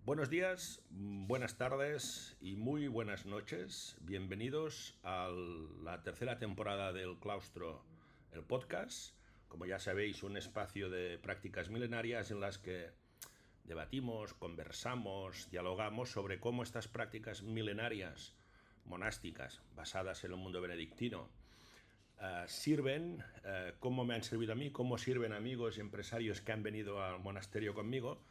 Buenos días, buenas tardes y muy buenas noches. Bienvenidos a la tercera temporada del Claustro, el podcast. Como ya sabéis, un espacio de prácticas milenarias en las que debatimos, conversamos, dialogamos sobre cómo estas prácticas milenarias monásticas basadas en el mundo benedictino sirven, cómo me han servido a mí, cómo sirven amigos y empresarios que han venido al monasterio conmigo,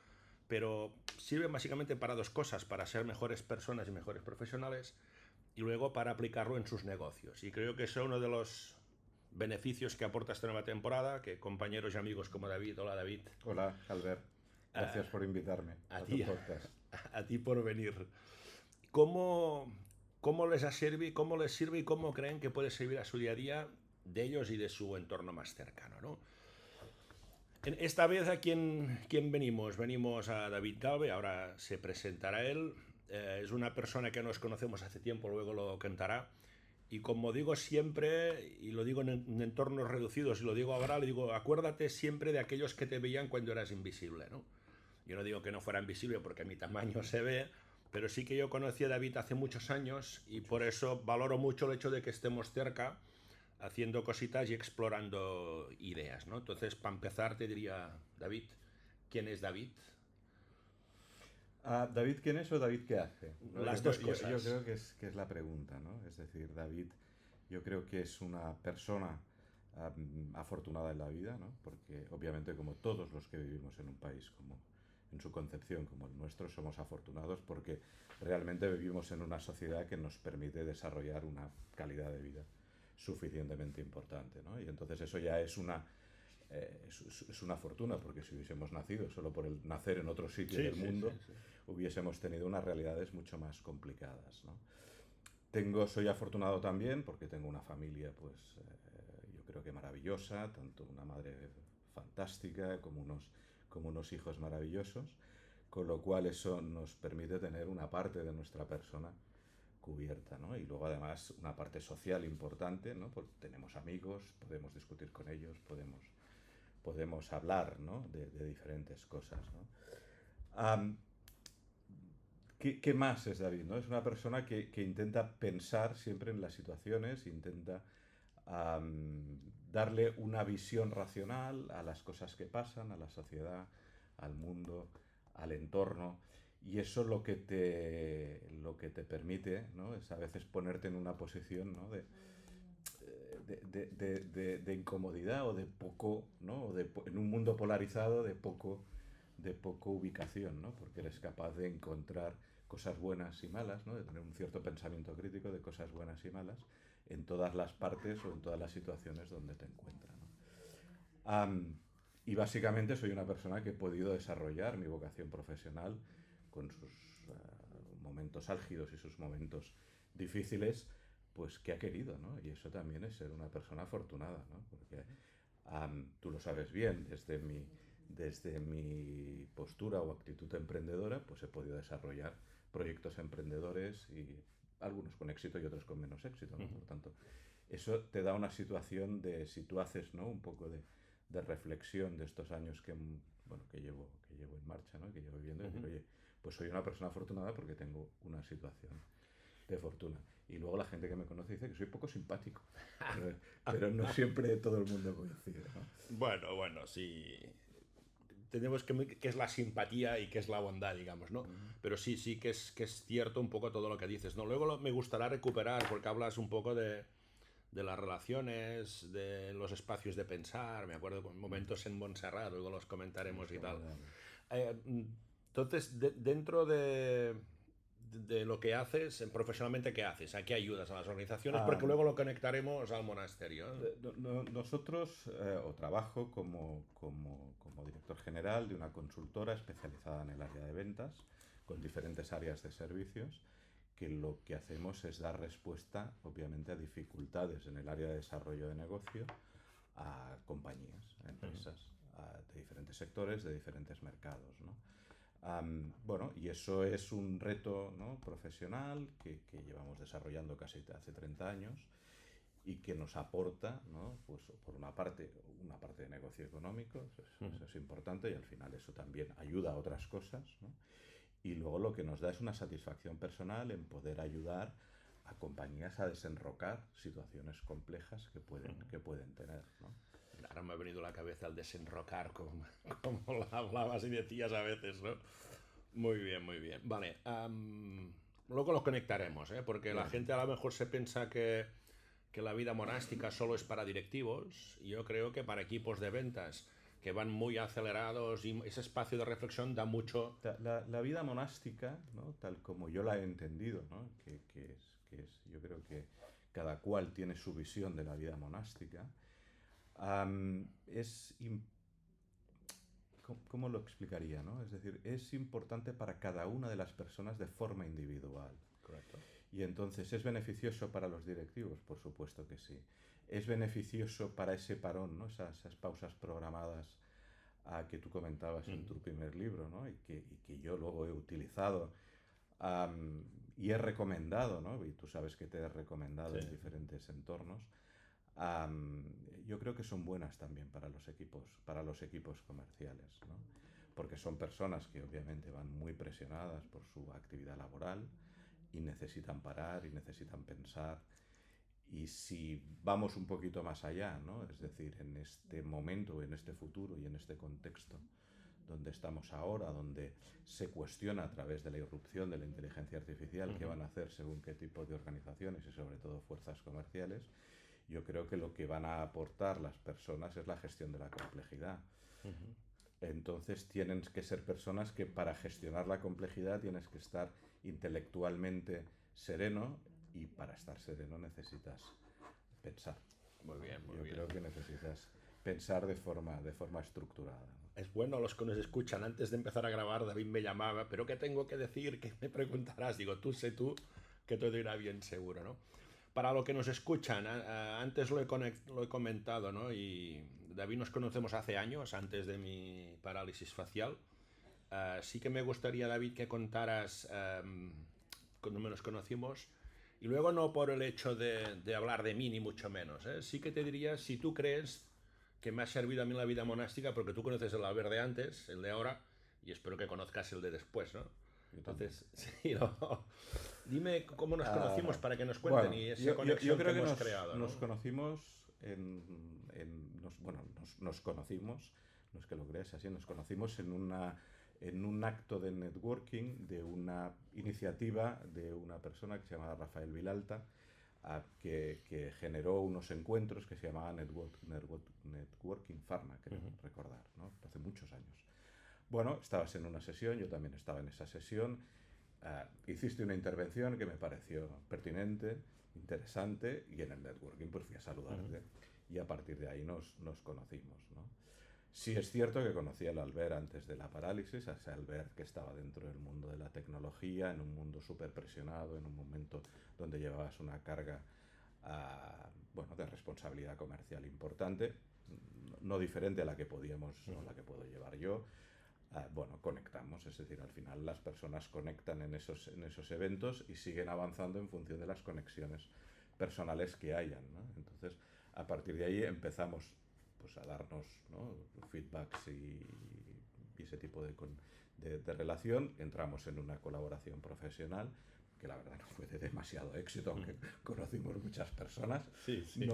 pero sirven básicamente para dos cosas: para ser mejores personas y mejores profesionales, y luego para aplicarlo en sus negocios. Y creo que eso es uno de los beneficios que aporta esta nueva temporada, que compañeros y amigos como David, hola David. Hola, Albert. Gracias por invitarme a a tu ti, podcast. a ti por venir. ¿Cómo, cómo les sirve, cómo les sirve y cómo creen que puede servir a su día a día de ellos y de su entorno más cercano, ¿no? Esta vez a quién venimos. Venimos a David Galve, ahora se presentará él. Es una persona que nos conocemos hace tiempo, luego lo contará. Y como digo siempre, y lo digo en entornos reducidos, y lo digo ahora, le digo, acuérdate siempre de aquellos que te veían cuando eras invisible, ¿no? Yo no digo que no fuera invisible porque a mi tamaño se ve, pero sí que yo conocí a David hace muchos años y por eso valoro mucho el hecho de que estemos cerca haciendo cositas y explorando ideas, ¿no? Entonces, para empezar, te diría, David, ¿quién es David? ¿David quién es o David qué hace? ¿No? Las dos Yo cosas. creo que es la pregunta, ¿no? Es decir, David, yo creo que es una persona afortunada en la vida, ¿no? Porque obviamente como todos los que vivimos en un país como en su concepción como el nuestro, somos afortunados porque realmente vivimos en una sociedad que nos permite desarrollar una calidad de vida suficientemente importante, ¿no? Y entonces eso ya es una fortuna, porque si hubiésemos nacido solo por el nacer en otro sitio Sí, del sí, sí, mundo, sí. hubiésemos tenido unas realidades mucho más complicadas, ¿no? Soy afortunado también porque tengo una familia, pues yo creo que maravillosa, tanto una madre fantástica como unos hijos maravillosos, con lo cual eso nos permite tener una parte de nuestra persona cubierta, ¿no? Y luego además una parte social importante, ¿no? Porque tenemos amigos, podemos discutir con ellos, podemos hablar, ¿no? de diferentes cosas, ¿no? Um, ¿Qué más es David? ¿No? Es una persona que intenta pensar siempre en las situaciones, intenta darle una visión racional a las cosas que pasan, a la sociedad, al mundo, al entorno. Y eso lo que te permite, ¿no? Es a veces ponerte en una posición, ¿no? de incomodidad o de poco, ¿no? En un mundo polarizado de poco ubicación, ¿no? Porque eres capaz de encontrar cosas buenas y malas, ¿no? De tener un cierto pensamiento crítico de cosas buenas y malas en todas las partes o en todas las situaciones donde te encuentras, ¿no? Um, y básicamente soy una persona que he podido desarrollar mi vocación profesional con sus momentos álgidos y sus momentos difíciles, pues que ha querido, ¿no? Y eso también es ser una persona afortunada, ¿no? Porque tú lo sabes bien, desde mi postura o actitud emprendedora, pues he podido desarrollar proyectos emprendedores y algunos con éxito y otros con menos éxito, ¿no? Por lo tanto, eso te da una situación de, si tú haces, ¿no? Un poco de reflexión de estos años que llevo en marcha, ¿no? Que llevo viviendo, y decir, oye, pues soy una persona afortunada porque tengo una situación de fortuna. Y luego la gente que me conoce dice que soy poco simpático, pero no siempre todo el mundo coincide, ¿no? Bueno, sí. Tenemos que es la simpatía y que es la bondad, digamos, ¿no? Pero sí, sí que es cierto un poco todo lo que dices, ¿no? Luego me gustará recuperar, porque hablas un poco de las relaciones, de los espacios de pensar, me acuerdo con momentos en Montserrat, luego los comentaremos Es y tal. formidable. Eh, entonces, dentro de lo que haces, profesionalmente, ¿qué haces? ¿A qué ayudas a las organizaciones? Porque Um, luego lo conectaremos al monasterio. Nosotros, o trabajo como director general de una consultora especializada en el área de ventas, con diferentes áreas de servicios, que lo que hacemos es dar respuesta, obviamente, a dificultades en el área de desarrollo de negocio, a compañías, a empresas, de diferentes sectores, de diferentes mercados, ¿no? Bueno, y eso es un reto, ¿no? Profesional que llevamos desarrollando casi hace 30 años y que nos aporta, ¿no? Pues por una parte de negocio económico, eso es importante, y al final eso también ayuda a otras cosas, ¿no? y luego lo que nos da es una satisfacción personal en poder ayudar a compañías a desenrocar situaciones complejas que pueden tener, ¿no? Ahora me ha venido a la cabeza el desenrocar, como lo hablabas y decías a veces, ¿no? Muy bien, muy bien. Vale, luego lo conectaremos, ¿eh? Porque la Bien. gente a lo mejor se piensa que la vida monástica solo es para directivos. Y yo creo que para equipos de ventas que van muy acelerados y ese espacio de reflexión da mucho. La vida monástica, ¿no? Tal como yo la he entendido, ¿no? Yo creo que cada cual tiene su visión de la vida monástica, es ¿cómo lo explicaría, no? Es decir, es importante para cada una de las personas de forma individual. Correcto. Y entonces, ¿es beneficioso para los directivos? Por supuesto que sí. ¿Es beneficioso para ese parón, ¿no? Esas pausas programadas que tú comentabas en tu primer libro, ¿no? Y que yo luego he utilizado y he recomendado, ¿no? Y tú sabes que te he recomendado en diferentes entornos. Yo creo que son buenas también para los equipos comerciales, ¿no? Porque son personas que obviamente van muy presionadas por su actividad laboral y necesitan parar y necesitan pensar. Y si vamos un poquito más allá, ¿no? Es decir, en este momento, en este futuro y en este contexto donde estamos ahora, donde se cuestiona a través de la irrupción de la inteligencia artificial qué van a hacer según qué tipo de organizaciones y sobre todo fuerzas comerciales, yo creo que lo que van a aportar las personas es la gestión de la complejidad. Entonces tienen que ser personas que para gestionar la complejidad tienes que estar intelectualmente sereno y para estar sereno necesitas pensar. Muy bien, muy Yo bien. creo que necesitas pensar de forma estructurada, ¿no? Es bueno, los que nos escuchan, antes de empezar a grabar, David me llamaba, ¿pero qué tengo que decir? ¿Qué me preguntarás? Digo, tú sé tú, que todo irá bien seguro, ¿no? Para los que nos escuchan, antes lo he comentado, ¿no? Y David nos conocemos hace años, antes de mi parálisis facial. Sí que me gustaría, David, que contaras cuando nos conocimos. Y luego no por el hecho de hablar de mí, ni mucho menos, ¿eh? Sí que te diría, si tú crees que me ha servido a mí la vida monástica, porque tú conoces el Albert de antes, el de ahora, y espero que conozcas el de después, ¿no? Entonces, sí, no. Dime cómo nos conocimos para que nos cuenten Bueno, y esa yo conexión creo que que hemos creado, ¿no? nos conocimos nos conocimos, no es que lo creas así, nos conocimos en un acto de networking de una iniciativa de una persona que se llamaba Rafael Vilalta, que generó unos encuentros que se llamaban Networking Pharma, creo recordar, ¿no? Hace muchos años. Bueno, estabas en una sesión, yo también estaba en esa sesión. Hiciste una intervención que me pareció pertinente, interesante, y en el networking pues fui a saludarte y a partir de ahí nos conocimos, ¿no? Sí es cierto que conocí al Albert antes de la parálisis, a ese Albert que estaba dentro del mundo de la tecnología, en un mundo súper presionado, en un momento donde llevabas una carga bueno, de responsabilidad comercial importante, no diferente a la que podíamos o la que puedo llevar yo. Bueno, conectamos, es decir, al final las personas conectan en esos eventos y siguen avanzando en función de las conexiones personales que hayan, ¿no? Entonces, a partir de ahí empezamos pues, a darnos, ¿no? Feedbacks y ese tipo de relación. Entramos en una colaboración profesional que la verdad no fue de demasiado éxito, aunque conocimos muchas personas. Sí, sí.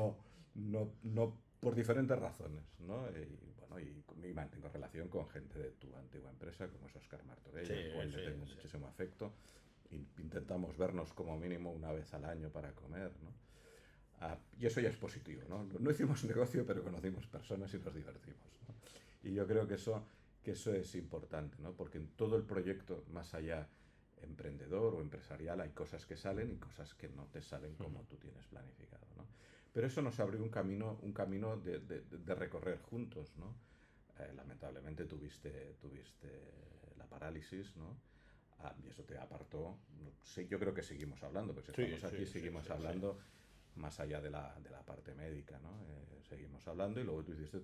No por diferentes razones, ¿no? Y bueno, y mantengo relación con gente de tu antigua empresa, como es Óscar Martorell, Sí, al cual sí, le tengo sí. muchísimo afecto. Intentamos vernos como mínimo una vez al año para comer, ¿no? Y eso ya es positivo, ¿no? No hicimos negocio, pero conocimos personas y nos divertimos, ¿no? Y yo creo que eso es importante, ¿no? Porque en todo el proyecto, más allá emprendedor o empresarial, hay cosas que salen y cosas que no te salen como tú tienes planificado, ¿no? Pero eso nos abrió un camino de recorrer juntos, ¿no? Lamentablemente tuviste la parálisis, ¿no? Y eso te apartó. Sí, yo creo que seguimos hablando, porque si Sí, estamos aquí sí, sí, seguimos sí, hablando más allá de la parte médica, ¿no? Seguimos hablando y luego tú hiciste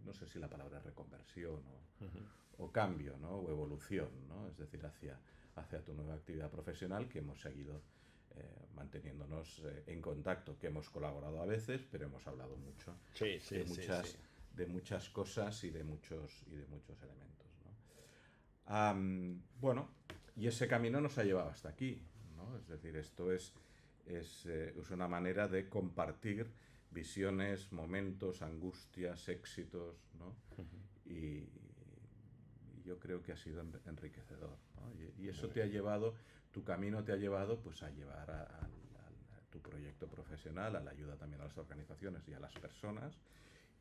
no sé si la palabra es reconversión o cambio, ¿no? O evolución, ¿no? Es decir, hacia tu nueva actividad profesional que hemos seguido manteniéndonos en contacto, que hemos colaborado a veces, pero hemos hablado mucho sí, sí, de sí, muchas, sí. de muchas cosas y de muchos elementos, ¿no? Bueno, y ese camino nos ha llevado hasta aquí, ¿no? Es decir, esto es una manera de compartir visiones, momentos, angustias, éxitos, ¿no? Y yo creo que ha sido enriquecedor, ¿no? Y eso te ha llevado, tu camino te ha llevado pues a llevar a tu proyecto profesional, a la ayuda también a las organizaciones y a las personas,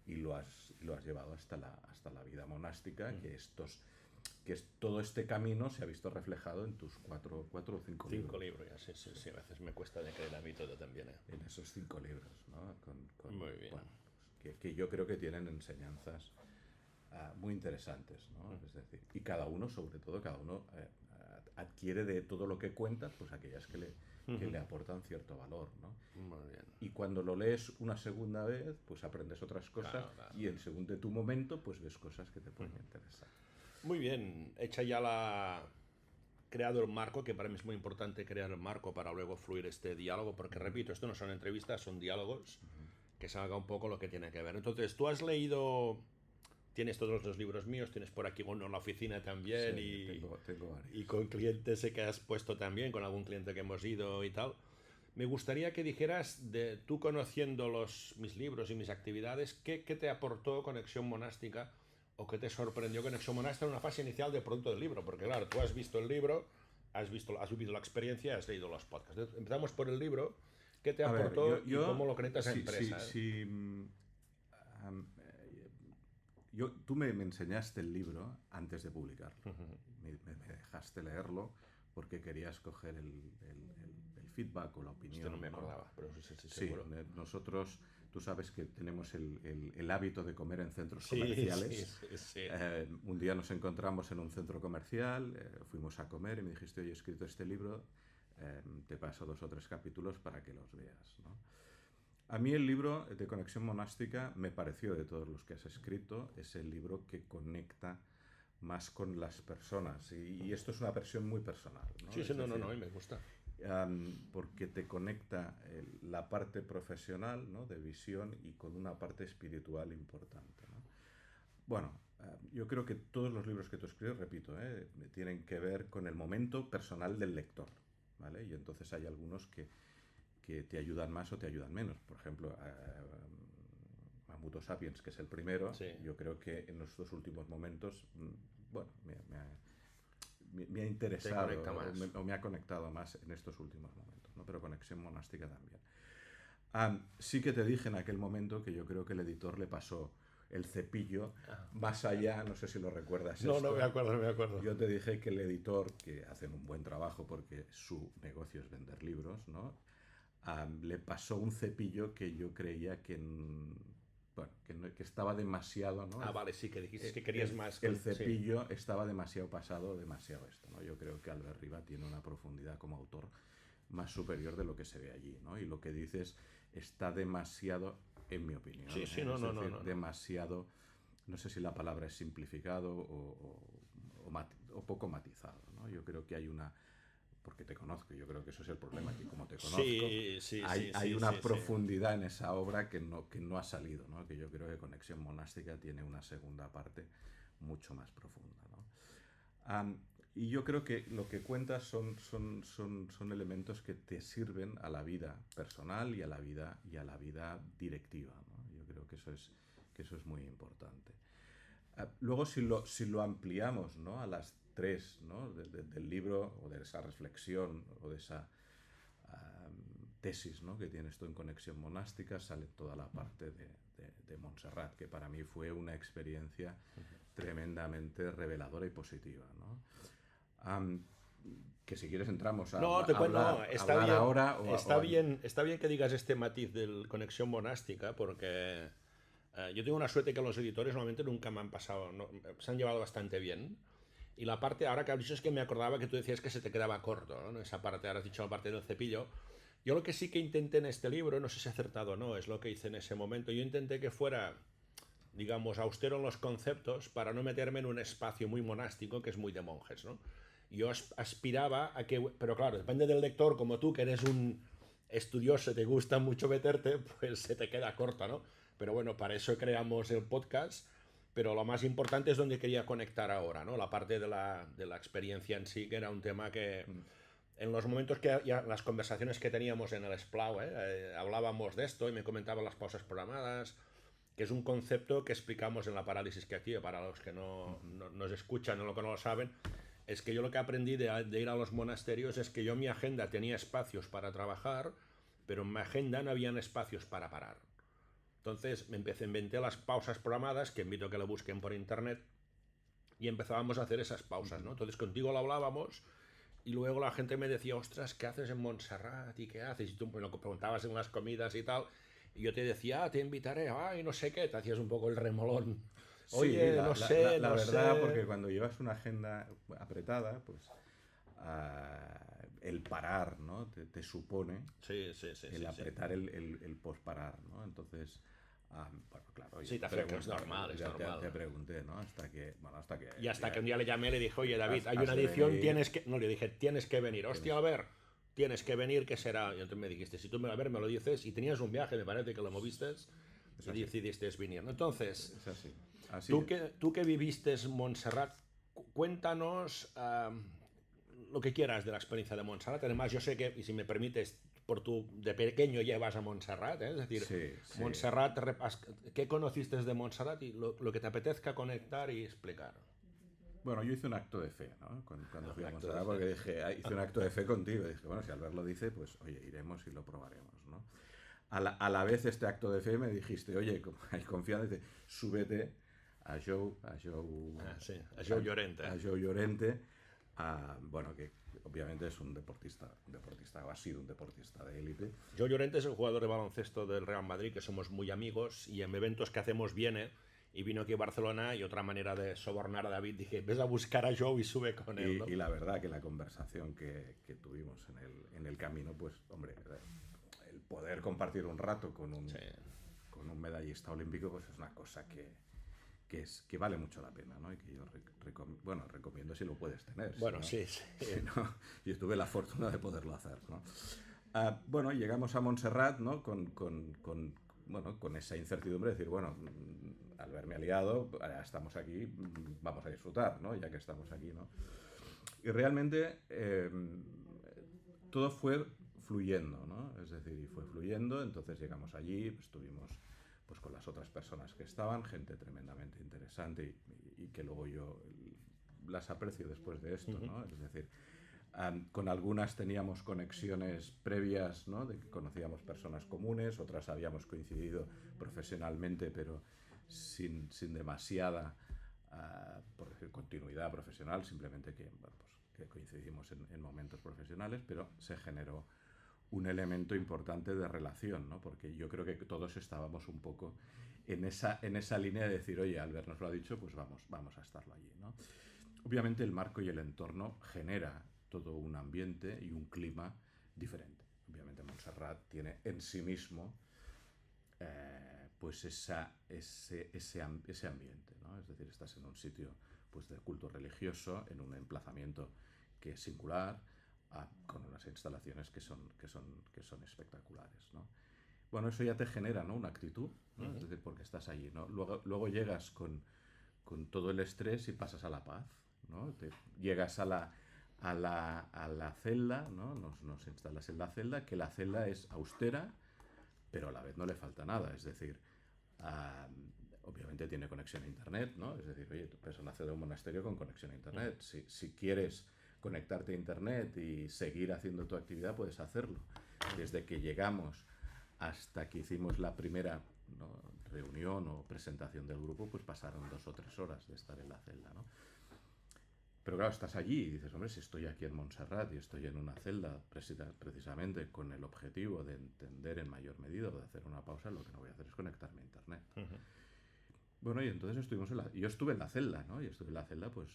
y lo has llevado hasta la vida monástica, que todo este camino se ha visto reflejado en tus cuatro o cinco libros. 5 libros, ya, sí, a veces me cuesta de creer a mí todo también. En esos 5 libros, ¿no? Muy bien. Bueno, que yo creo que tienen enseñanzas muy interesantes, ¿no? Es decir, y cada uno adquiere de todo lo que cuentas, pues aquellas que le aportan cierto valor, ¿no? Muy bien. Y cuando lo lees una segunda vez, pues aprendes otras cosas, claro. y según de tu momento, pues ves cosas que te pueden interesar. Muy bien, creado el marco, que para mí es muy importante crear el marco para luego fluir este diálogo, porque repito, esto no son entrevistas, son diálogos, que salga un poco lo que tiene que ver. Entonces, tú has leído, tienes todos los libros míos, tienes por aquí uno en la oficina también, sí, tengo varios. Y con clientes que has puesto también, con algún cliente que hemos ido y tal. Me gustaría que dijeras, tú conociendo mis libros y mis actividades, ¿qué te aportó Conexión Monástica o qué te sorprendió Conexión Monástica en una fase inicial de producto del libro? Porque claro, tú has visto el libro, has vivido la experiencia, has leído los podcasts. Empezamos por el libro. ¿Qué te aportó y cómo lo conectas a empresa? Tú me enseñaste el libro antes de publicarlo. Me dejaste leerlo porque querías coger el feedback o la opinión. Usted no me acordaba, pero sí, seguro. Nosotros, tú sabes que tenemos el hábito de comer en centros comerciales. Sí. Un día nos encontramos en un centro comercial, fuimos a comer y me dijiste, oye, he escrito este libro, te paso 2 o 3 capítulos para que los veas, ¿no? A mí el libro de Conexión Monástica me pareció, de todos los que has escrito, es el libro que conecta más con las personas. Y esto es una versión muy personal, ¿no? Sí, no, me gusta. Porque te conecta la parte profesional, ¿no? De visión, y con una parte espiritual importante, ¿no? Bueno, yo creo que todos los libros que tú escribes, repito, tienen que ver con el momento personal del lector, ¿vale? Y entonces hay algunos que te ayudan más o te ayudan menos. Por ejemplo, Mamuto Sapiens, que es el primero, yo creo que en los 2 últimos momentos, bueno, me ha interesado o me ha conectado más en estos últimos momentos, ¿no? Pero Conexión Monástica también. Sí que te dije en aquel momento que yo creo que el editor le pasó el cepillo más allá, no sé si lo recuerdas. No, me acuerdo. Yo te dije que el editor, que hacen un buen trabajo porque su negocio es vender libros, ¿no? Le pasó un cepillo que yo creía que estaba demasiado, ¿no? Vale, sí, que dijiste que querías más. El cepillo estaba demasiado pasado, demasiado esto, ¿no? Yo creo que Albert Riba tiene una profundidad como autor más superior de lo que se ve allí, ¿no? Y lo que dices está demasiado, en mi opinión, demasiado, no sé si la palabra es simplificado o poco matizado, ¿no? Yo creo que hay una, porque te conozco, yo creo que eso es el problema, que como te conozco, hay una profundidad en esa obra que no ha salido, ¿no? Que yo creo que Conexión Monástica tiene una segunda parte mucho más profunda, ¿no? Y yo creo que lo que cuentas son elementos que te sirven a la vida personal y a la vida directiva, ¿no? Yo creo que eso es muy importante. Luego, si lo ampliamos, ¿no? A las 3, ¿no? Del libro, o de esa reflexión, o de esa tesis, ¿no? Que tienes tú en Conexión Monástica, sale toda la parte de Montserrat, que para mí fue una experiencia tremendamente reveladora y positiva, ¿no? Que si quieres entramos a hablar ahora. Está bien que digas este matiz de Conexión Monástica, porque yo tengo una suerte que los editores normalmente nunca me han pasado, se han llevado bastante bien. Y la parte, ahora que has dicho, es que me acordaba que tú decías que se te quedaba corto, ¿no? Esa parte, ahora has dicho la parte del cepillo. Yo lo que sí que intenté en este libro, no sé si he acertado o no, es lo que hice en ese momento. Yo intenté que fuera, digamos, austero en los conceptos para no meterme en un espacio muy monástico que es muy de monjes, ¿no? Yo aspiraba a que, pero claro, depende del lector, como tú, que eres un estudioso, te gusta mucho meterte, pues se te queda corta, ¿no? Pero bueno, para eso creamos el podcast. pero lo más importante es donde quería conectar ahora, ¿no? La parte de la experiencia en sí, que era un tema que en los momentos que ya las conversaciones que teníamos en el Splau, hablábamos de esto y me comentaban las pausas programadas, que es un concepto que explicamos en la parálisis creativa para los que no nos escuchan o lo que no lo saben. Es que yo lo que aprendí de ir a los monasterios es que yo en mi agenda tenía espacios para trabajar, pero en mi agenda no habían espacios para parar. Entonces inventé las pausas programadas, que invito a que lo busquen por internet, y empezábamos a hacer esas pausas, ¿no? Entonces contigo lo hablábamos y luego la gente me decía, ostras, ¿qué haces en Montserrat? ¿Y qué haces? Y tú me lo preguntabas en las comidas y tal, y yo te decía, te invitaré, ay, no sé qué, te hacías un poco el remolón. Sí, Oye, no sé, la no verdad, sé. porque cuando llevas una agenda apretada, pues el parar, ¿no? Te supone Sí, sí, sí, el sí, sí. apretar el posparar, ¿no? Entonces, bueno, claro, Sí, te afecta, es normal, es normal. te pregunté, ¿no? Hasta que Y hasta que un día le llamé y le dije, oye David, hay has una de edición, venir, tienes que... No, le dije, tienes que venir. Hostia, a ver, tienes que venir, ¿qué será? Y entonces me dijiste, si tú me a ver, me lo dices, y tenías un viaje, me parece que lo moviste, es y así, decidiste venir, ¿no? Entonces, es así, así tú es. que viviste en Montserrat, cuéntanos lo que quieras de la experiencia de Montserrat. Además, yo sé que, y si me permites, por tu de pequeño llevas a Montserrat, ¿eh? Es decir, Sí, sí. Montserrat, ¿qué conociste de Montserrat y lo que te apetezca conectar y explicar? Bueno, yo hice un acto de fe, ¿no? Cuando fui Un a acto de Montserrat, fe. porque dije, hice un acto de fe contigo. Y dije, bueno, si Albert lo dice, pues oye, iremos y lo probaremos, ¿no? A la vez este acto de fe me dijiste, oye, como hay confianza, dice, súbete Sí, a Joe Llorente. a Joe Llorente, bueno, que obviamente es un deportista, o ha sido un deportista de élite. Joe Llorente es el jugador de baloncesto del Real Madrid, que somos muy amigos, y en eventos que hacemos viene, y vino aquí a Barcelona, y otra manera de sobornar a David, dije, ves a buscar a Joe y sube con él, ¿no? Y la verdad que la conversación que tuvimos en el camino, pues, hombre, el poder compartir un rato Sí. con un medallista olímpico, pues es una cosa que vale mucho la pena, ¿no? Y que yo recomiendo si lo puedes tener. Bueno, Si sí, sí. si no, yo tuve la fortuna de poderlo hacer, ¿no? Bueno, llegamos a Montserrat, ¿no? Bueno, con esa incertidumbre de decir, bueno, al verme aliado, estamos aquí, vamos a disfrutar, ¿no? Ya que estamos aquí, ¿no? Y realmente todo fue fluyendo, ¿no? Es decir, y fue fluyendo, entonces llegamos allí, estuvimos pues con las otras personas que estaban, gente tremendamente interesante y que luego yo las aprecio después de esto, ¿no? Es decir, con algunas teníamos conexiones previas, ¿no? De que conocíamos personas comunes, otras habíamos coincidido profesionalmente, pero sin demasiada por decir, continuidad profesional, simplemente que, bueno, pues, que coincidimos en momentos profesionales, pero se generó un elemento importante de relación, ¿no? Porque yo creo que todos estábamos un poco en esa línea de decir, oye, Albert nos lo ha dicho, pues vamos a estarlo allí, ¿no? Obviamente el marco y el entorno genera todo un ambiente y un clima diferente. Obviamente Montserrat tiene en sí mismo pues ese ambiente, ¿no? Es decir, estás en un sitio pues, de culto religioso, en un emplazamiento que es singular, con unas instalaciones que son espectaculares, ¿no? Bueno, eso ya te genera, ¿no? Una actitud, ¿no? Es decir, porque estás allí, ¿no? Luego llegas con todo el estrés y pasas a la paz, ¿no? Llegas a la celda, ¿no? Nos instalas en la celda, que la celda es austera, pero a la vez no le falta nada, es decir, obviamente tiene conexión a internet, ¿no? Es decir, oye, tú puedes nacer de un monasterio con conexión a internet. Si quieres conectarte a internet y seguir haciendo tu actividad, puedes hacerlo. Desde que llegamos hasta que hicimos la primera, ¿no? reunión o presentación del grupo, pues pasaron 2 o 3 horas de estar en la celda, ¿no? Pero claro, estás allí y dices, hombre, si estoy aquí en Montserrat y estoy en una celda precisamente con el objetivo de entender en mayor medida o de hacer una pausa, lo que no voy a hacer es conectarme a internet. Bueno, y entonces yo estuve en la celda, ¿no? Y estuve en la celda pues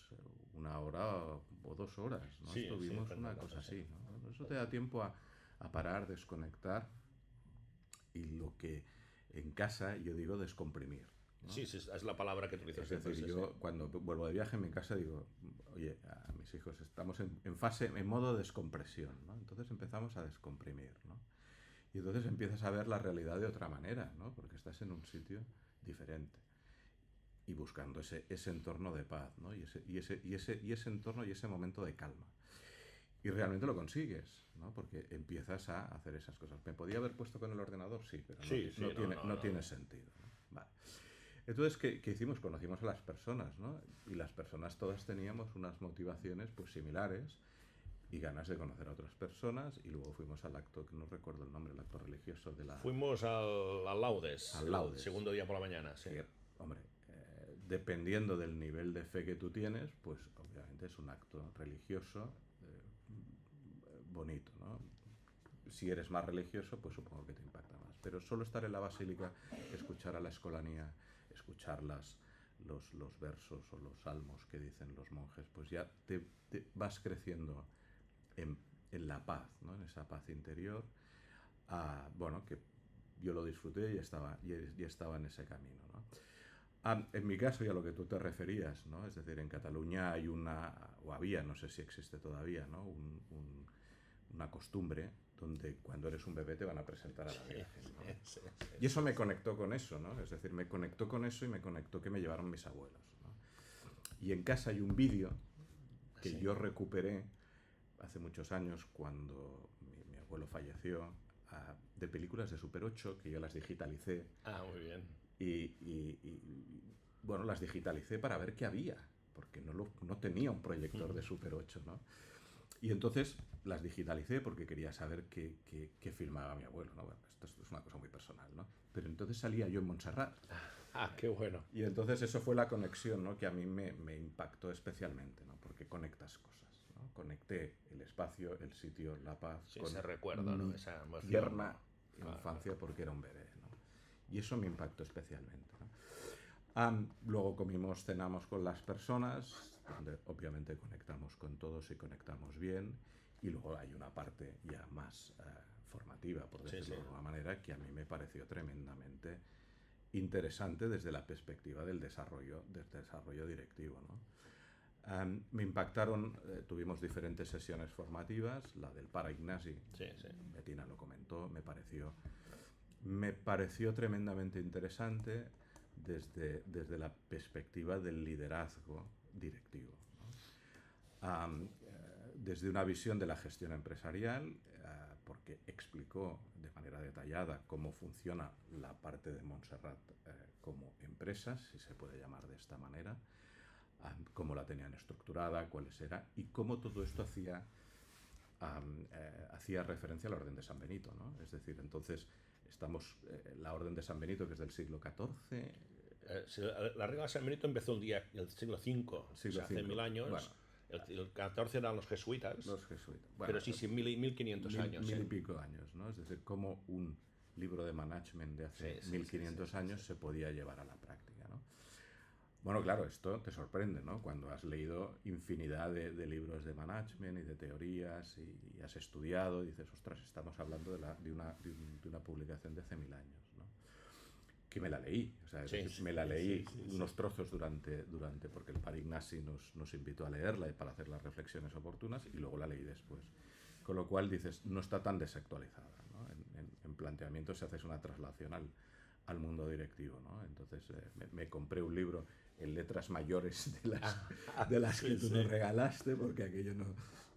1 hora o 2 horas, ¿no? Sí, Estuvimos sí, una cosa así, ¿no? Eso te da tiempo a parar, desconectar y lo que en casa yo digo descomprimir, ¿no? Sí, sí, es la palabra que utilizas Es siempre. decir, Sí, yo cuando vuelvo de viaje en mi casa digo, oye, a mis hijos estamos en modo descompresión, ¿no? Entonces empezamos a descomprimir, ¿no? Y entonces empiezas a ver la realidad de otra manera, ¿no? Porque estás en un sitio diferente. y buscando ese entorno de paz, ¿no? Y ese entorno y ese momento de calma. Y realmente lo consigues, ¿no? Porque empiezas a hacer esas cosas. ¿Me podía haber puesto con el ordenador? Sí, pero Sí, sí, no tiene sentido, ¿no? Vale. Entonces, ¿qué hicimos? Conocimos a las personas, ¿no? Y las personas todas teníamos unas motivaciones pues similares y ganas de conocer a otras personas, y luego fuimos al acto, que no recuerdo el nombre, el acto religioso de la... Fuimos al Laudes, Al el Laudes. segundo día por la mañana, sí. Que, hombre, dependiendo del nivel de fe que tú tienes, pues obviamente es un acto religioso bonito, ¿no? Si eres más religioso, pues supongo que te impacta más. Pero solo estar en la basílica, escuchar a la escolanía, escuchar los versos o los salmos que dicen los monjes, pues ya te vas creciendo en la paz, ¿no? En esa paz interior. Bueno, que yo lo disfruté y estaba en ese camino, ¿no? En mi caso, y a lo que tú te referías, ¿no? Es decir, en Cataluña hay o había, no sé si existe todavía, ¿no? Una costumbre donde cuando eres un bebé te van a presentar a la Virgen, ¿no? Sí. Y eso me conectó con eso, ¿no? Es decir, me conectó con eso y me conectó que me llevaron mis abuelos, ¿no? Y en casa hay un vídeo que yo recuperé hace muchos años cuando mi abuelo falleció, de películas de Super 8 que yo las digitalicé. Muy bien. Bueno, las digitalicé para ver qué había, porque no tenía un proyector de Super 8, ¿no? Y entonces las digitalicé porque quería saber qué filmaba mi abuelo, ¿no? Bueno, esto es una cosa muy personal, ¿no? Pero entonces salía yo en Montserrat. Qué bueno. Y entonces eso fue la conexión, ¿no? Que a mí me impactó especialmente, ¿no? Porque conectas cosas, ¿no? Conecté el espacio, el sitio, la paz, Sí, con ese recuerdo, ¿no? mi Esa emoción, tierna ¿no? infancia, porque era un bebé, ¿no? Y eso me impactó especialmente, ¿no? Luego cenamos con las personas, donde obviamente conectamos con todos y conectamos bien. Y luego hay una parte ya más formativa, por decirlo de alguna manera, que a mí me pareció tremendamente interesante desde la perspectiva del desarrollo directivo, ¿no? Me impactaron, tuvimos diferentes sesiones formativas, la del Pare Ignasi, Betina lo comentó, me pareció tremendamente interesante desde la perspectiva del liderazgo directivo, ¿no? Desde una visión de la gestión empresarial, porque explicó de manera detallada cómo funciona la parte de Montserrat como empresa, si se puede llamar de esta manera, cómo la tenían estructurada, cuáles eran, y cómo todo esto hacía referencia a la Orden de San Benito, ¿no? Es decir, entonces la Orden de San Benito, que es del siglo XIV. La regla de San Benito empezó el siglo V, o sea, hace 1000 años. Bueno, el 14 eran los jesuitas. Los jesuitas. Bueno, pero sí, 1500 años. Mil y pico años, ¿no? Es decir, como un libro de management de hace 1500 años se podía llevar a la práctica, ¿no? Bueno, claro, esto te sorprende, ¿no? Cuando has leído infinidad de libros de management y de teorías y has estudiado, y dices, ostras, estamos hablando de una publicación de hace 1000 años, ¿no? Que me la leí, o sea, me la leí unos trozos durante porque el Pare Ignasi nos invitó a leerla y para hacer las reflexiones oportunas, y luego la leí después. Con lo cual dices, no está tan desactualizada, ¿no? En planteamiento, si haces una traslación al mundo directivo, ¿no? Entonces me compré un libro en letras mayores de las que tú nos regalaste, porque aquello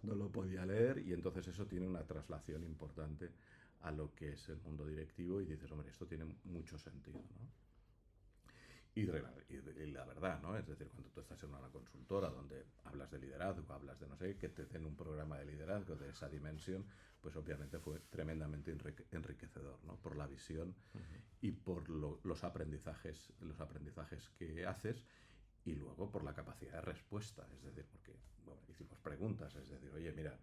no lo podía leer, y entonces eso tiene una traslación importante a lo que es el mundo directivo, y dices, hombre, esto tiene mucho sentido, ¿no? Y la verdad, ¿no? Es decir, cuando tú estás en una consultora donde hablas de liderazgo, hablas de no sé, que te den un programa de liderazgo de esa dimensión, pues obviamente fue tremendamente enriquecedor, ¿no? Por la visión y por los aprendizajes que haces, y luego por la capacidad de respuesta, es decir, porque bueno, hicimos preguntas, es decir, oye, mira,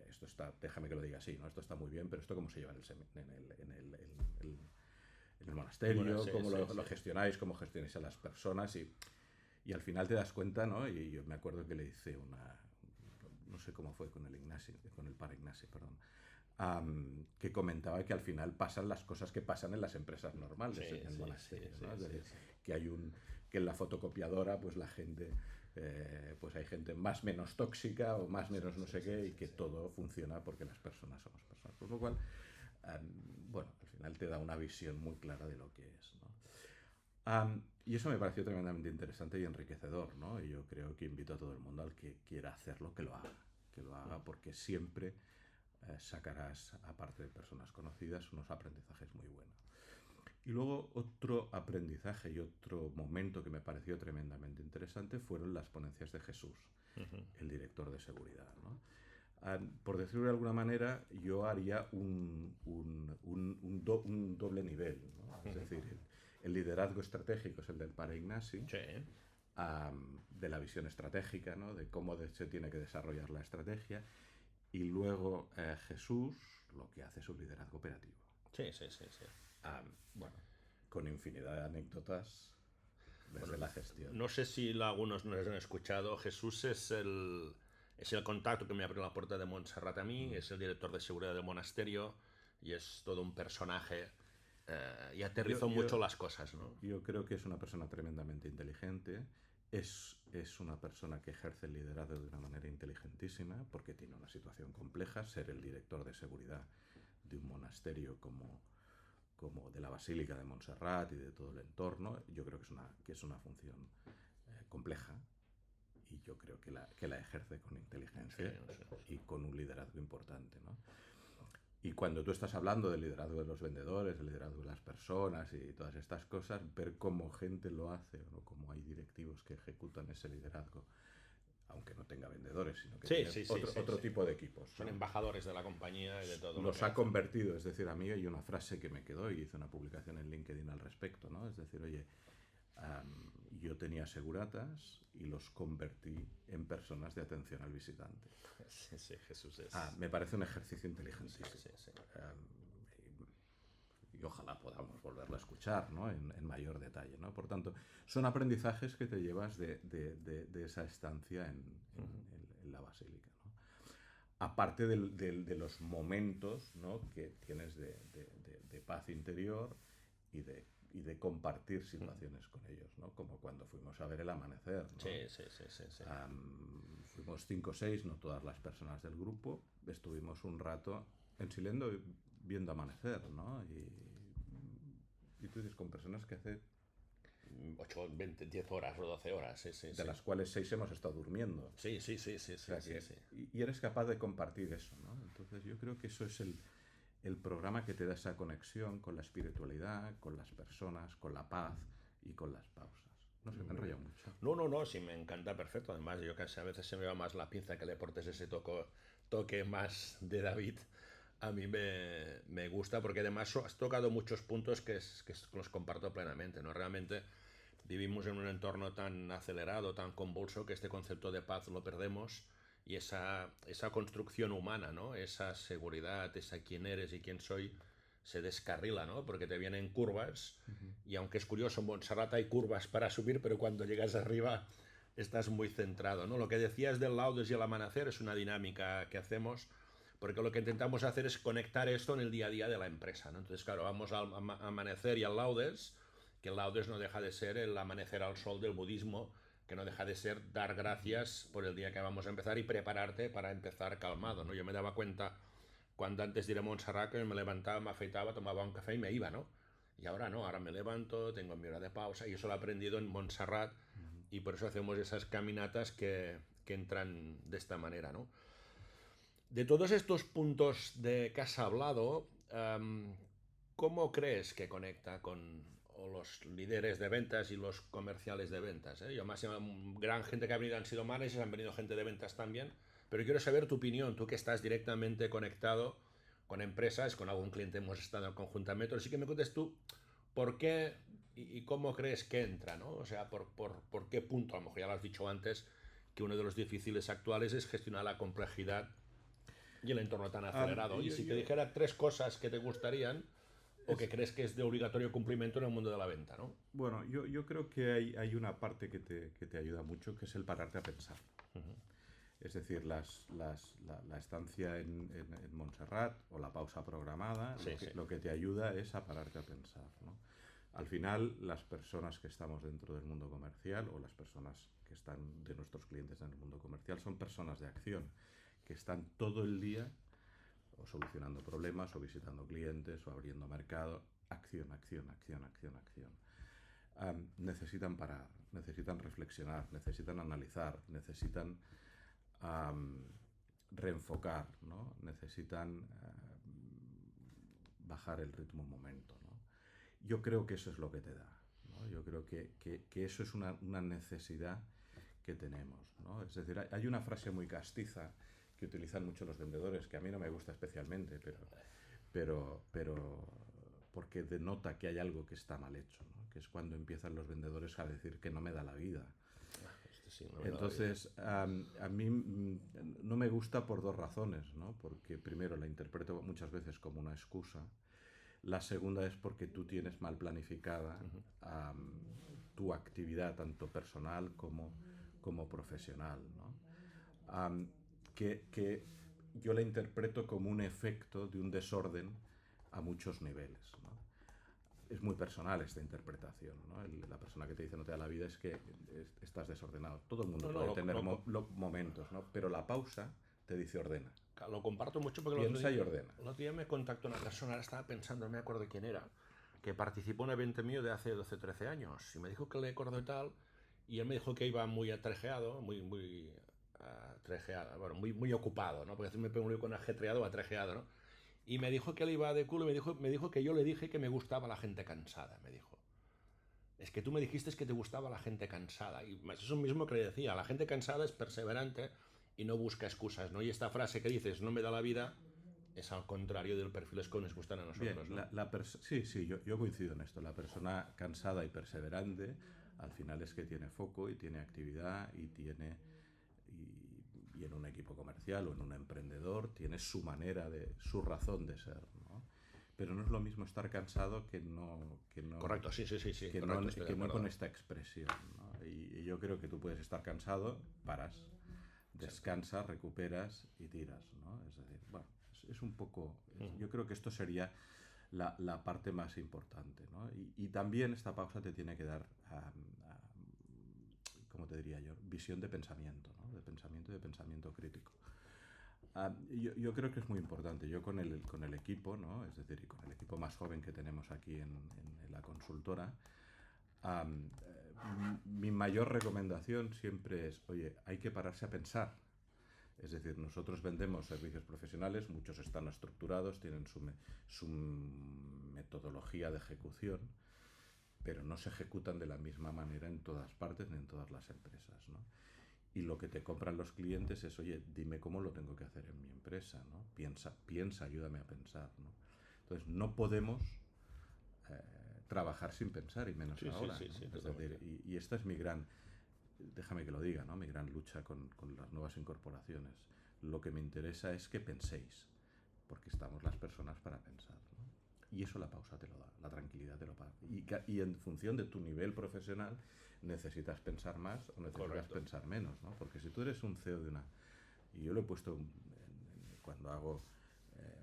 esto está, déjame que lo diga así, ¿no? Esto está muy bien, pero esto cómo se lleva en el monasterio, cómo lo gestionáis, cómo gestionáis a las personas, y al final te das cuenta, ¿no? Y yo me acuerdo que le hice no sé cómo fue con el Pare Ignasi, perdón, que comentaba que al final pasan las cosas que pasan en las empresas normales, en el monasterio, ¿no? Es decir, que en la fotocopiadora, pues la gente, pues hay gente más menos tóxica o más menos no sé qué, y que todo funciona porque las personas somos personas. Por lo cual, bueno, al final te da una visión muy clara de lo que es, ¿no? Y eso me pareció tremendamente interesante y enriquecedor, ¿no? Y yo creo que invito a todo el mundo al que quiera hacerlo, que lo haga, porque siempre sacarás, aparte de personas conocidas, unos aprendizajes muy buenos. Y luego otro aprendizaje y otro momento que me pareció tremendamente interesante fueron las ponencias de Jesús, el director de seguridad, ¿no? Por decirlo de alguna manera, yo haría un doble nivel, ¿no? Es decir, el liderazgo estratégico es el del Pare Ignasi, Sí. de la visión estratégica, ¿no? De cómo se tiene que desarrollar la estrategia, y luego Jesús lo que hace es un liderazgo operativo. Sí. Bueno, con infinidad de anécdotas desde la gestión. No sé si algunos nos han escuchado. Jesús es el contacto que me abrió la puerta de Montserrat a mí, es el director de seguridad del monasterio y es todo un personaje y aterrizó mucho las cosas, ¿no? Yo creo que es una persona tremendamente inteligente, es una persona que ejerce el liderazgo de una manera inteligentísima porque tiene una situación compleja. Ser el director de seguridad de un monasterio como de la Basílica de Montserrat y de todo el entorno, yo creo que es una función compleja, y yo creo que la ejerce con inteligencia y con un liderazgo importante, ¿no? Y cuando tú estás hablando del liderazgo de los vendedores, del liderazgo de las personas y todas estas cosas, ver cómo gente lo hace o cómo hay directivos que ejecutan ese liderazgo, aunque no tenga vendedores, sino que tiene otro tipo de equipos, Son ¿no? Embajadores de la compañía y de todo. Los ha convertido, es decir, a mí hay una frase que me quedó y hice una publicación en LinkedIn al respecto, ¿no? Es decir, oye, yo tenía seguratas y los convertí en personas de atención al visitante. Sí, Jesús es... Me parece un ejercicio inteligentísimo. Sí. Y ojalá podamos volverlo a escuchar, ¿no? en mayor detalle, ¿no? Por tanto, son aprendizajes que te llevas de esa estancia en la Basílica, ¿no? Aparte de los momentos, ¿no? que tienes de paz interior y de compartir situaciones con ellos, ¿no? Como cuando fuimos a ver el amanecer, ¿no? Sí. Fuimos 5 o 6, no todas las personas del grupo, estuvimos un rato en Silendo viendo amanecer, ¿no? Y tú dices, con personas que hace 8, 20, 10 horas o 12 horas, sí. De las cuales 6 hemos estado durmiendo. Sí. Y eres capaz de compartir eso, ¿no? Entonces yo creo que eso es el programa que te da esa conexión con la espiritualidad, con las personas, con la paz y con las pausas. No sé, me he enrollado mucho. No, sí, me encanta, perfecto. Además, yo casi a veces se me va más la pinza que le portes ese toque más de David. A mí me gusta porque además has tocado muchos puntos que los comparto plenamente, ¿no? Realmente vivimos en un entorno tan acelerado, tan convulso, que este concepto de paz lo perdemos y esa construcción humana, ¿no? Esa seguridad, esa quién eres y quién soy, se descarrila, ¿no? Porque te vienen curvas y aunque es curioso, en Montserrat hay curvas para subir, pero cuando llegas arriba estás muy centrado, ¿no? Lo que decías del laudes y el amanecer es una dinámica que hacemos porque lo que intentamos hacer es conectar esto en el día a día de la empresa, ¿no? Entonces, claro, vamos al amanecer y al laudes, que el laudes no deja de ser el amanecer al sol del budismo, que no deja de ser dar gracias por el día que vamos a empezar y prepararte para empezar calmado, ¿no? Yo me daba cuenta cuando antes de ir a Montserrat que me levantaba, me afeitaba, tomaba un café y me iba, ¿no? Y ahora no, ahora me levanto, tengo mi hora de pausa y eso lo he aprendido en Montserrat y por eso hacemos esas caminatas que entran de esta manera, ¿no? De todos estos puntos de que has hablado, ¿cómo crees que conecta con los líderes de ventas y los comerciales de ventas? Yo más gran gente que ha venido han sido managers, han venido gente de ventas también, pero quiero saber tu opinión, tú que estás directamente conectado con empresas, con algún cliente hemos estado conjuntamente, así que me cuentes tú por qué y cómo crees que entra, ¿no? O sea, por qué punto, a lo mejor ya lo has dicho antes, que uno de los difíciles actuales es gestionar la complejidad y el entorno tan acelerado. Y si te dijera 3 cosas que te gustarían o que crees que es de obligatorio cumplimiento en el mundo de la venta, ¿no? Bueno, yo creo que hay una parte que te ayuda mucho, que es el pararte a pensar. Es decir, la estancia en Montserrat o la pausa programada, lo que te ayuda es a pararte a pensar, ¿no? Al final, las personas que estamos dentro del mundo comercial o las personas que están de nuestros clientes en el mundo comercial son personas de acción, que están todo el día o solucionando problemas o visitando clientes o abriendo mercado. Acción. necesitan parar, necesitan reflexionar, necesitan analizar, necesitan reenfocar, ¿no? Necesitan bajar el ritmo un momento, ¿no? Yo creo que eso es lo que te da, ¿no? Yo creo que eso es una necesidad que tenemos, ¿no? Es decir, hay una frase muy castiza que utilizan mucho los vendedores, que a mí no me gusta especialmente, pero porque denota que hay algo que está mal hecho, ¿no? Que es cuando empiezan los vendedores a decir que no me da la vida. Entonces, a mí no me gusta por dos razones, ¿no? Porque primero la interpreto muchas veces como una excusa. La segunda es porque tú tienes mal planificada tu actividad, tanto personal como profesional, ¿no? Que yo la interpreto como un efecto de un desorden a muchos niveles, ¿no? Es muy personal esta interpretación, ¿no? La persona que te dice no te da la vida es que estás desordenado. Todo el mundo puede tener momentos, ¿no? Pero la pausa te dice ordena. Lo comparto mucho porque piensa y ordena. El otro día me contactó una persona, ahora estaba pensando, no me acuerdo quién era, que participó en un evento mío de hace 12 o 13 años y me dijo que le acordó y tal, y él me dijo que iba muy atrejeado, muy atrejeado, bueno, muy ocupado, ¿no? Porque me pego un lío con ajetreado o atrejeado, ¿no? Y me dijo que él iba de culo y me dijo que yo le dije que me gustaba la gente cansada, me dijo. Es que tú me dijiste que te gustaba la gente cansada. Y eso mismo que le decía, la gente cansada es perseverante y no busca excusas, ¿no? Y esta frase que dices, no me da la vida, es al contrario del perfiles que nos gustan a nosotros, bien, ¿no? Sí, yo coincido en esto. La persona cansada y perseverante, al final es que tiene foco y tiene actividad y en un equipo comercial o en un emprendedor tiene su manera su razón de ser, ¿no? Pero no es lo mismo estar cansado que no Correcto, sí. Que Correcto, no con esta expresión, ¿no? Y yo creo que tú puedes estar cansado, paras, descansas, recuperas y tiras, ¿no? Es decir, bueno, es un poco... Yo creo que esto sería la parte más importante, ¿no? Y también esta pausa te tiene que dar, ¿cómo te diría yo? Visión de pensamiento, ¿no? De pensamiento crítico. Yo creo que es muy importante. Yo con el equipo, ¿no? Es decir, y con el equipo más joven que tenemos aquí en la consultora, mi mayor recomendación siempre es, oye, hay que pararse a pensar. Es decir, nosotros vendemos servicios profesionales, muchos están estructurados, tienen su metodología de ejecución, pero no se ejecutan de la misma manera en todas partes ni en todas las empresas, ¿no? Y lo que te compran los clientes es, oye, dime cómo lo tengo que hacer en mi empresa, ¿no? Piensa, ayúdame a pensar, ¿no? Entonces, no podemos trabajar sin pensar, y menos ahora, ¿no? Es decir, y esta es mi gran, déjame que lo diga, ¿no? Mi gran lucha con las nuevas incorporaciones. Lo que me interesa es que penséis, porque estamos las personas para pensar, ¿no? Y eso la pausa te lo da, la tranquilidad te lo da. Y en función de tu nivel profesional, necesitas pensar más o necesitas pensar menos, ¿no? Porque si tú eres un CEO de una... Y yo lo he puesto cuando hago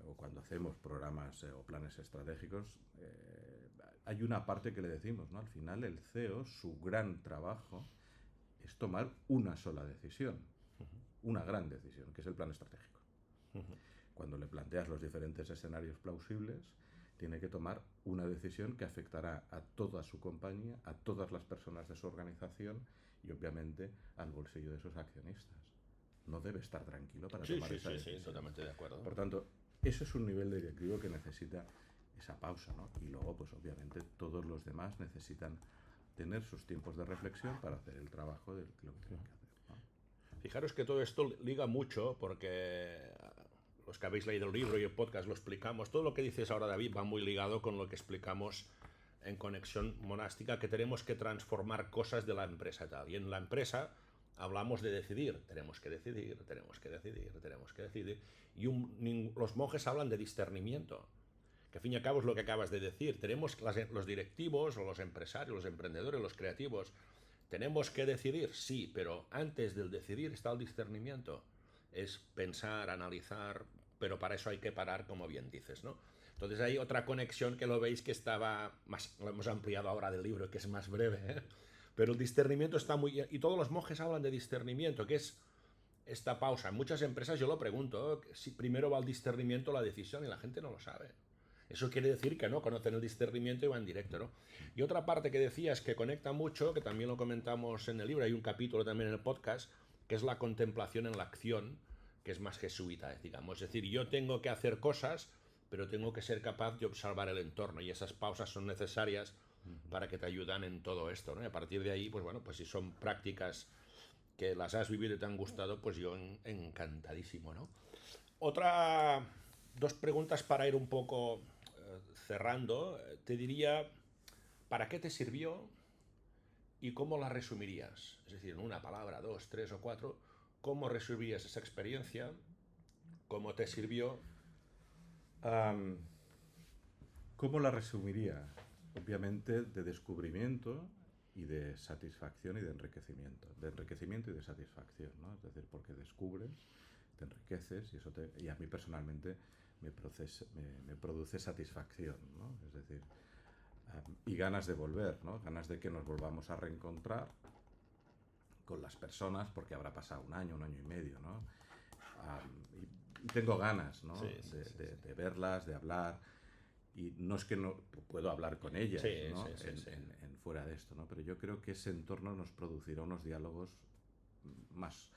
o cuando hacemos programas o planes estratégicos, hay una parte que le decimos, ¿no? Al final el CEO, su gran trabajo es tomar una sola decisión, una gran decisión, que es el plan estratégico. Cuando le planteas los diferentes escenarios plausibles, tiene que tomar una decisión que afectará a toda su compañía, a todas las personas de su organización y obviamente al bolsillo de sus accionistas. No debe estar tranquilo para tomar esa decisión. Sí, totalmente de acuerdo. Por tanto, eso es un nivel directivo que necesita esa pausa, ¿no? Y luego, pues obviamente, todos los demás necesitan tener sus tiempos de reflexión para hacer el trabajo de lo que tienen que hacer, ¿no? Fijaros que todo esto liga mucho porque... los que habéis leído el libro y el podcast lo explicamos, todo lo que dices ahora, David, va muy ligado con lo que explicamos en Conexión Monástica, que tenemos que transformar cosas de la empresa tal. Y en la empresa hablamos de decidir, tenemos que decidir. Y los monjes hablan de discernimiento, que al fin y al cabo es lo que acabas de decir. Tenemos los directivos, o los empresarios, los emprendedores, los creativos, tenemos que decidir, sí, pero antes del decidir está el discernimiento. Es pensar, analizar, pero para eso hay que parar, como bien dices, ¿no? Entonces hay otra conexión que lo veis que estaba más, lo hemos ampliado ahora del libro, que es más breve, ¿eh? Pero el discernimiento está muy... Y todos los monjes hablan de discernimiento, que es esta pausa. En muchas empresas yo lo pregunto, si primero va el discernimiento o la decisión, y la gente no lo sabe. Eso quiere decir que no conocen el discernimiento y van directo, ¿no? Y otra parte que decías que conecta mucho, que también lo comentamos en el libro, hay un capítulo también en el podcast, que es la contemplación en la acción, que es más jesuita, digamos. Es decir, yo tengo que hacer cosas, pero tengo que ser capaz de observar el entorno, y esas pausas son necesarias para que te ayudan en todo esto, ¿no? Y a partir de ahí, pues bueno, pues si son prácticas que las has vivido y te han gustado, pues yo encantadísimo, ¿no? Otra, dos preguntas para ir un poco cerrando. Te diría, ¿para qué te sirvió y cómo la resumirías? Es decir, en una palabra, dos, tres o cuatro, ¿cómo resumirías esa experiencia? ¿Cómo te sirvió? Am, ¿Cómo la resumiría? Obviamente de descubrimiento y de satisfacción y de enriquecimiento. De enriquecimiento y de satisfacción, ¿no? Es decir, porque descubres, te enriqueces y eso y a mí personalmente me produce satisfacción, ¿no? Es decir, y ganas de volver, ¿no? Ganas de que nos volvamos a reencontrar con las personas, porque habrá pasado un año y medio, ¿no? Y tengo ganas, ¿no? Sí, de verlas, de hablar. Y no es que no puedo hablar con ellas, Sí, ¿no? sí, sí, sí. En fuera de esto, ¿no? Pero yo creo que ese entorno nos producirá unos diálogos más,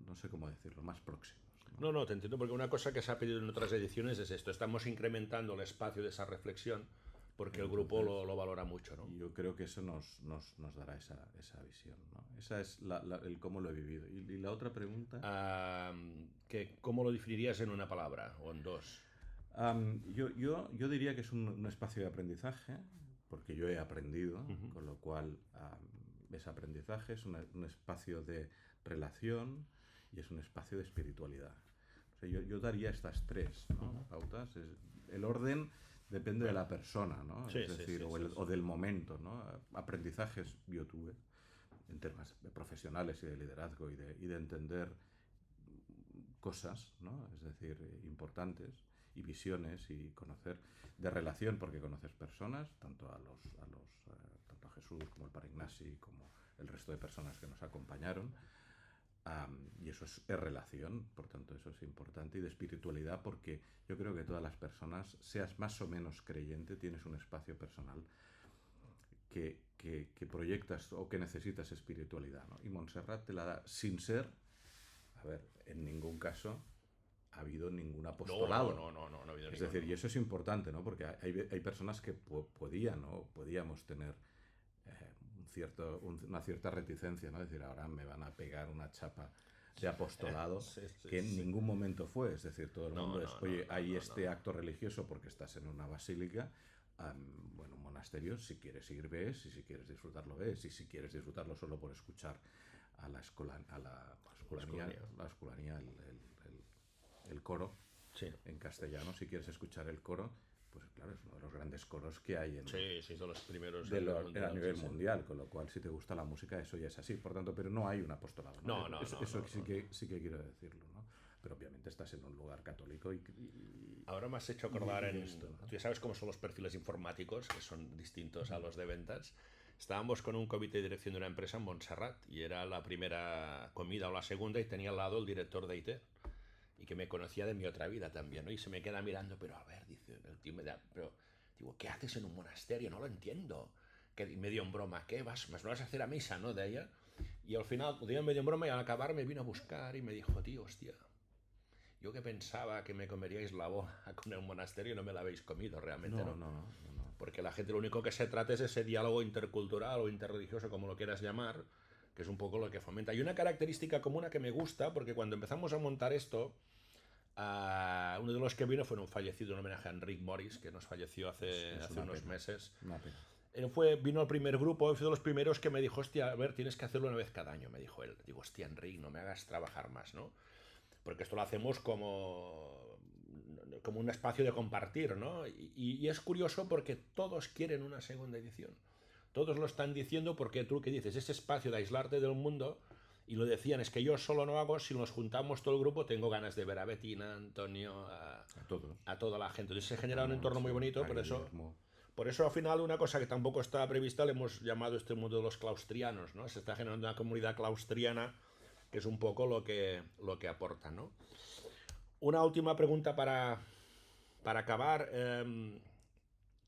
no sé cómo decirlo, más próximos, ¿no? No, te entiendo, porque una cosa que se ha pedido en otras ediciones es esto. Estamos incrementando el espacio de esa reflexión porque el grupo lo valora mucho, ¿no? Y yo creo que eso nos dará esa visión, ¿no? Esa es el cómo lo he vivido. Y la otra pregunta... ¿Cómo lo definirías en una palabra o en dos? Yo diría que es un espacio de aprendizaje, porque yo he aprendido, con lo cual es aprendizaje, es un espacio de relación y es un espacio de espiritualidad. O sea, yo daría estas tres, ¿no? Pautas. El orden depende de la persona, ¿no? Sí, Es decir, o del momento, ¿no? Aprendizajes yo tuve en temas profesionales y de liderazgo y de entender cosas, ¿no? Es decir, importantes, y visiones y conocer de relación, porque conoces personas, tanto a Jesús como al Padre Ignasi como el resto de personas que nos acompañaron, y eso es relación, por tanto eso es importante, y de espiritualidad, porque yo creo que todas las personas, seas más o menos creyente, tienes un espacio personal que proyectas o que necesitas espiritualidad, ¿no? Y Montserrat te la da sin ser, a ver, en ningún caso ha habido ningún apostolado. No ha habido es ninguno. decir, y eso es importante, ¿no? Porque hay personas que podían, ¿no? Podíamos tener una cierta reticencia, ¿no? Es decir, ahora me van a pegar una chapa de apostolado que en ningún momento fue. Es decir, todo el mundo hay este acto religioso porque estás en una basílica, bueno, un monasterio, si quieres ir ves, y si quieres disfrutarlo ves, y si quieres disfrutarlo solo por escuchar a la escolanía, el coro, sí, en castellano, si quieres escuchar el coro, pues claro, es uno de los grandes coros que hay son los primeros a nivel mundial, con lo cual si te gusta la música eso ya es así, por tanto, pero no hay un apostolado, ¿no? Eso sí que quiero decirlo, ¿no? Pero obviamente estás en un lugar católico y ahora me has hecho acordar esto, ¿no? Tú ya sabes cómo son los perfiles informáticos, que son distintos a los de ventas. Estábamos con un comité de dirección de una empresa en Montserrat y era la primera comida o la segunda y tenía al lado el director de IT y que me conocía de mi otra vida también, ¿no? Y se me queda mirando, pero a ver, dice el tío, pero digo, ¿qué haces en un monasterio? No lo entiendo. Que me dio en broma, ¿qué vas? ¿Me vas a hacer a misa, no? De ella. Y al final, me dio en broma y al acabar me vino a buscar y me dijo, tío, hostia, yo que pensaba que me comeríais la bola con el monasterio, no me la habéis comido realmente, ¿no? No. Porque la gente lo único que se trata es ese diálogo intercultural o interreligioso, como lo quieras llamar, que es un poco lo que fomenta. Y una característica común que me gusta, porque cuando empezamos a montar esto, uno de los que vino fue un fallecido, un homenaje a Enric Morris, que nos falleció hace unos meses. Él vino al primer grupo, fue de los primeros que me dijo, hostia, a ver, tienes que hacerlo una vez cada año, me dijo él. Digo, hostia, Enric, no me hagas trabajar más, ¿no? Porque esto lo hacemos como un espacio de compartir, ¿no? Y es curioso porque todos quieren una segunda edición. Todos lo están diciendo porque tú, ¿qué dices? Ese espacio de aislarte del mundo, y lo decían, es que yo solo no hago, si nos juntamos todo el grupo, tengo ganas de ver a Betina, a Antonio, a toda la gente. Entonces se genera un entorno muy bonito, por eso al final una cosa que tampoco estaba prevista le hemos llamado este mundo de los claustrianos, ¿no? Se está generando una comunidad claustriana que es un poco lo que aporta, ¿no? Una última pregunta para Para acabar,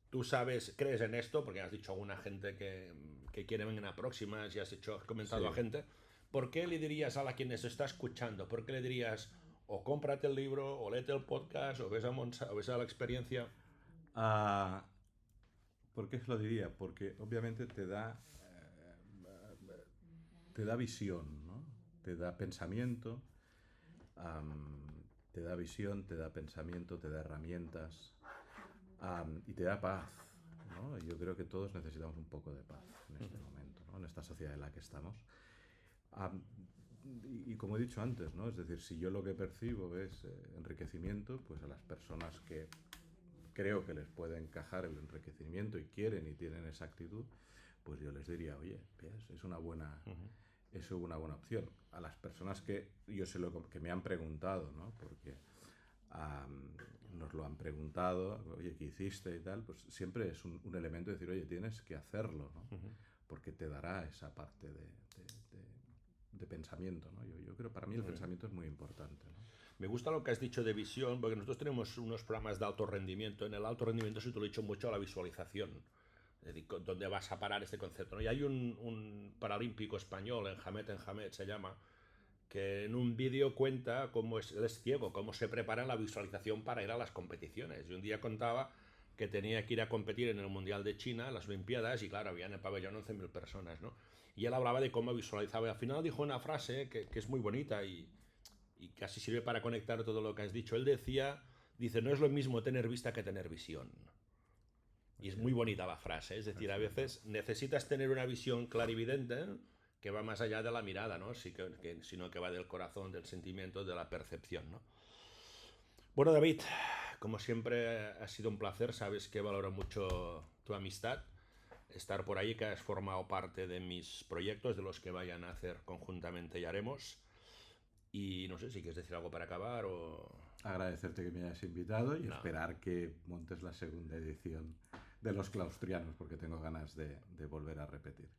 tú sabes, crees en esto, porque has dicho a alguna gente que quiere venir a próximas y has comentado Sí. a gente. ¿Por qué le dirías a quien nos está escuchando? ¿Por qué le dirías o cómprate el libro, o léete el podcast, o ves a la experiencia? Ah, ¿por qué lo diría? Porque obviamente te da visión, ¿no? Te da pensamiento, te da visión, te da pensamiento, te da herramientas, y te da paz, ¿no? Yo creo que todos necesitamos un poco de paz en este momento, ¿no? En esta sociedad en la que estamos. Am, y como he dicho antes, ¿no? Es decir, si yo lo que percibo es enriquecimiento, pues a las personas que creo que les puede encajar el enriquecimiento y quieren y tienen esa actitud, pues yo les diría, oye, ¿ves? Es una buena opción. A las personas que yo sé que me han preguntado, ¿no? Porque nos lo han preguntado, oye, ¿qué hiciste y tal? Pues siempre es un elemento de decir, oye, tienes que hacerlo, ¿no? Porque te dará esa parte de pensamiento, ¿no? Yo creo, para mí el pensamiento es muy importante, ¿no? Me gusta lo que has dicho de visión, porque nosotros tenemos unos programas de alto rendimiento. En el alto rendimiento se utiliza mucho la visualización, es decir, dónde vas a parar este concepto, ¿no? Y hay un paralímpico español, en Hamed se llama, que en un vídeo cuenta cómo él es ciego, cómo se prepara la visualización para ir a las competiciones. Y un día contaba que tenía que ir a competir en el Mundial de China, las Olimpiadas, y claro, había en el pabellón 11.000 personas, ¿no? Y él hablaba de cómo visualizaba. Y al final dijo una frase que es muy bonita y casi sirve para conectar todo lo que has dicho. Él dice, no es lo mismo tener vista que tener visión. Y es muy bonita la frase, es decir, a veces necesitas tener una visión clarividente que va más allá de la mirada, ¿no? Sino que va del corazón, del sentimiento, de la percepción, ¿no? Bueno, David, como siempre ha sido un placer, sabes que valoro mucho tu amistad, estar por ahí, que has formado parte de mis proyectos, de los que vayan a hacer conjuntamente y haremos. Y no sé si quieres decir algo para acabar o... Agradecerte que me hayas invitado y No. esperar que montes la segunda edición de Los Claustrianos, porque tengo ganas de volver a repetir.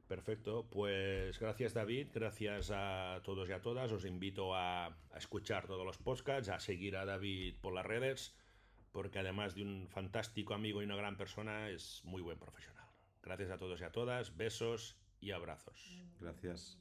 Perfecto, pues gracias David, gracias a todos y a todas. Os invito a escuchar todos los podcasts, a seguir a David por las redes, porque además de un fantástico amigo y una gran persona, es muy buen profesional. Gracias a todos y a todas, besos y abrazos. Gracias.